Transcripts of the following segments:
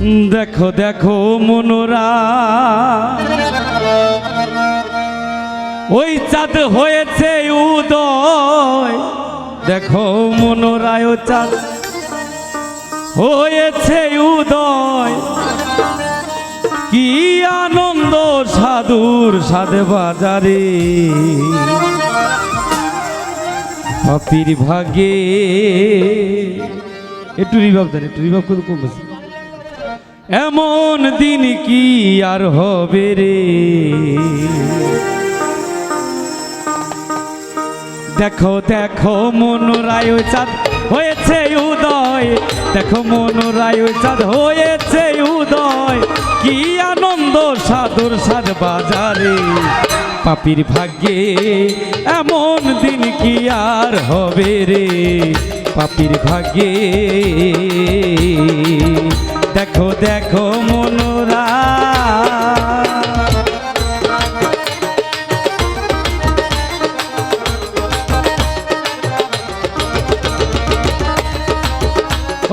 দেখো দেখো মনোরা ওই চাঁদ হয়েছে উদয়, দেখো মনোরায় চাঁদ হয়েছে উদয়, কি আনন্দ সাধুর সাধে বাজারে পাপির ভাগে। একটু রিভাব দেন, একটু রিভাব করে কমেছে। এমন দিন কি আর হবে রে, দেখো দেখো মনোরায় চাঁদ হয়েছে উদয়, দেখো মনোরায় চাঁদ হয়েছে উদয়, কি আনন্দ সাধুর সাধ বাজারে পাপির ভাগ্যে। এমন দিন কি আর হবে রে পাপির ভাগ্যে। দেখো দেখো মনোরা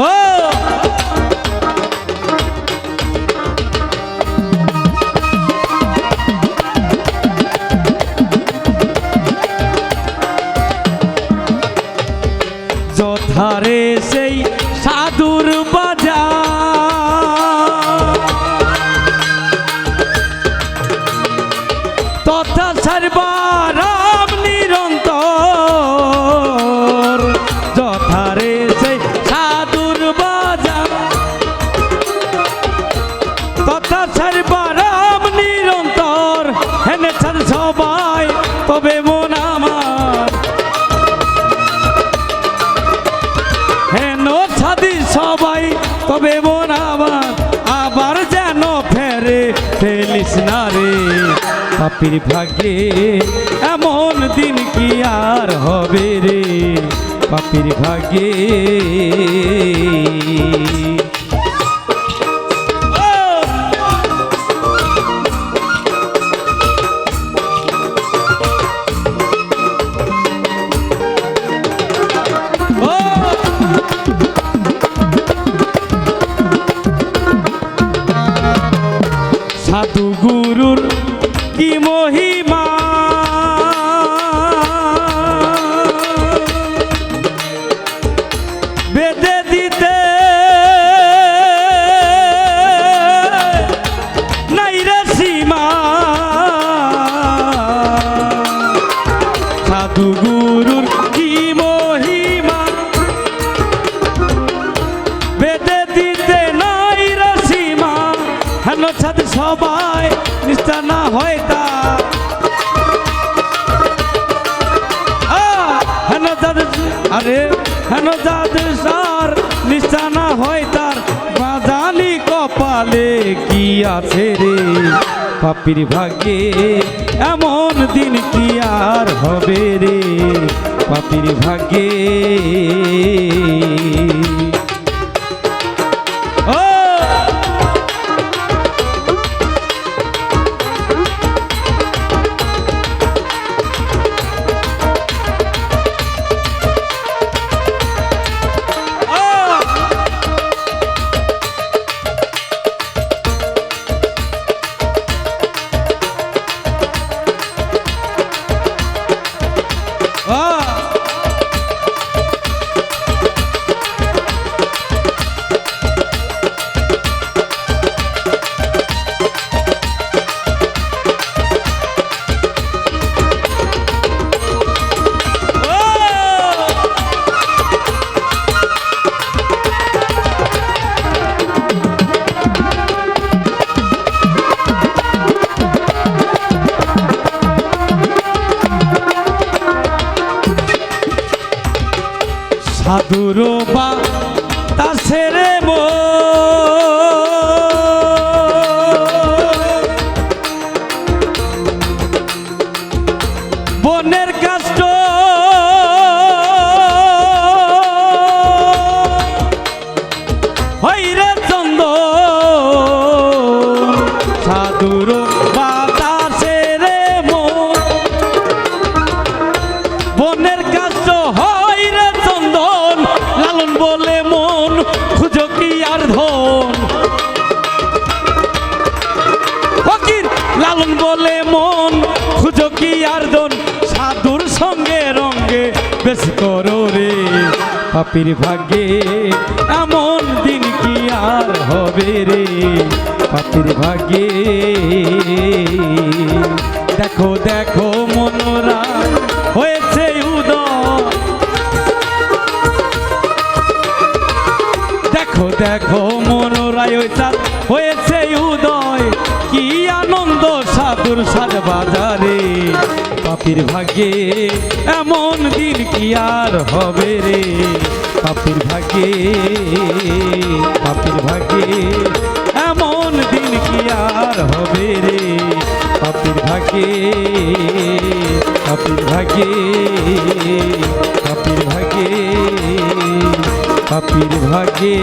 ও যথারে সেই সাধুর বাজার তথা সর্বারাম নিরন্তর, যথারে সেই সাধুর বাজার তথা সর্বারাম নিরন্তর, এনেছেন সবাই তবে মন আমার, হেন ছাদি সবাই তবে মন আমার, আবার যেন ফেরে ফেলিস না রে পাপির ভাগ্যে। এমন দিন কি আর হবে রে পাপির ভাগ্যে। সাধু গুরুর কি মহিমা, বেদে দিতে নাই রে সীমা, সাধু গুরুর কি মহিমা, বেদে দিতে নাই রে সীমা, হেন ছাদ সবাই নিষ্ঠা না হয় তা, হেন যাদের আরে হেন যাদের সার নিষ্ঠা না হয় তার, বাজালি কপালে কি আছে রে পাপির ভাগ্যে। এমন দিন কি আর হবে রে পাপির ভাগ্যে। সাধুর বা তা ছেড়ে বনের কাষ্ট হইরে চন্দ, সাধুর বা তা ছেড়ে বনের কাষ্ট হইরে চন্দন, লালন বল লালন বলে মন খুঁজো কি আর জন সাধুর সঙ্গে রঙ্গে বেশ করো রে পাপির ভাগ্যে এমন দিন কি আর হবে রে পাপির ভাগ্যে দেখো দেখো মনোরা হয়েছে উদয় দেখো দেখো মনোরায় হয়েছে উদয় কি আনন্দ সাধুর সাজ বাজারে পাপির ভাগ্যে এমন দিন কি আর হবে রে পাপির ভাগ্যে এমন দিন কি আর হবে রে পাপির ভাগ্যে পাপির ভাগ্যে পাপির ভাগ্যে পাপির ভাগ্যে